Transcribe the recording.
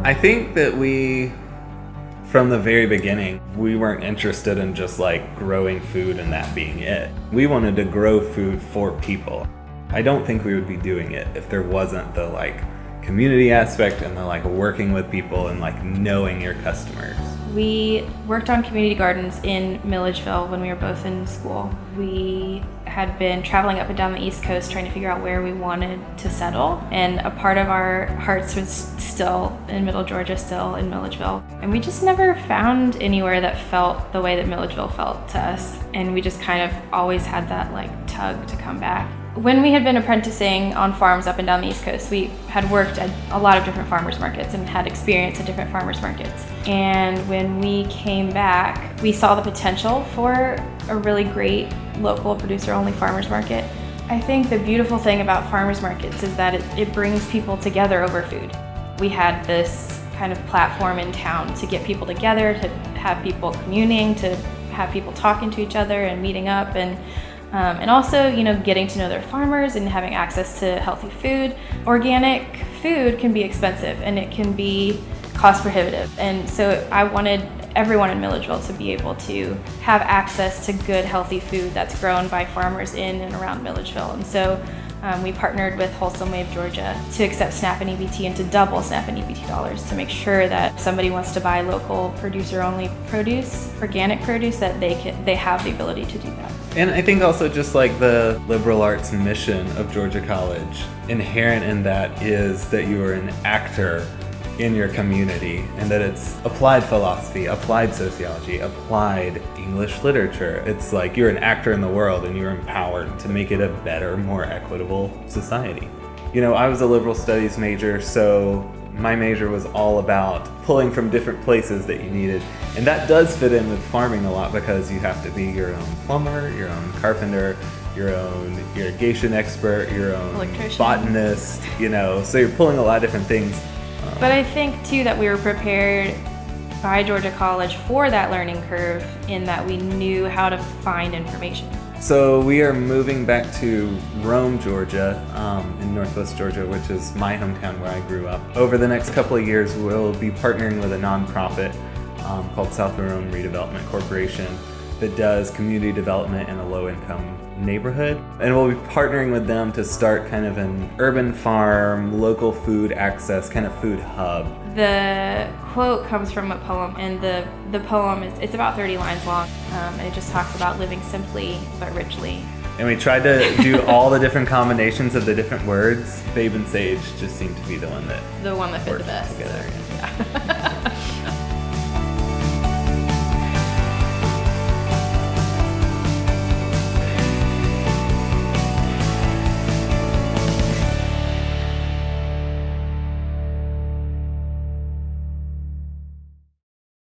I think that from the very beginning, we weren't interested in just like growing food and that being it. We wanted to grow food for people. I don't think we would be doing it if there wasn't the like community aspect and the like working with people and like knowing your customers. We worked on community gardens in Milledgeville when we were both in school. We had been traveling up and down the East Coast trying to figure out where we wanted to settle, and a part of our hearts was still in Middle Georgia, still in Milledgeville. And we just never found anywhere that felt the way that Milledgeville felt to us, and we just kind of always had that like tug to come back. When we had been apprenticing on farms up and down the East Coast, we had worked at a lot of different farmers markets and had experience at different farmers markets. And when we came back, we saw the potential for a really great local producer-only farmers market. I think the beautiful thing about farmers markets is that it brings people together over food. We had this kind of platform in town to get people together, to have people communing, to have people talking to each other and meeting up, and also, you know, getting to know their farmers and having access to healthy food. Organic food can be expensive and it can be cost prohibitive. And so I wanted everyone in Milledgeville to be able to have access to good, healthy food that's grown by farmers in and around Milledgeville. And so we partnered with Wholesome Wave Georgia to accept SNAP and EBT and to double SNAP and EBT dollars to make sure that if somebody wants to buy local producer-only produce, organic produce, that they have the ability to do that. And I think also just like the liberal arts mission of Georgia College, inherent in that is that you are an actor in your community and that it's applied philosophy, applied sociology, applied English literature. It's like you're an actor in the world and you're empowered to make it a better, more equitable society. You know, I was a liberal studies major, so my major was all about pulling from different places that you needed. And that does fit in with farming a lot because you have to be your own plumber, your own carpenter, your own irrigation expert, your own electrician, botanist, you know, so you're pulling a lot of different things. But I think too that we were prepared by Georgia College for that learning curve in that we knew how to find information. So we are moving back to Rome, Georgia, in Northwest Georgia, which is my hometown where I grew up. Over the next couple of years, we'll be partnering with a nonprofit called South Rome Redevelopment Corporation that does community development in a low-income neighborhood. And we'll be partnering with them to start kind of an urban farm, local food access, kind of food hub. The quote comes from a poem, and the poem it's about 30 lines long, and it just talks about living simply but richly. And we tried to do all the different combinations of the different words. Babe and Sage just seemed to be the one that fit the best together. Yeah.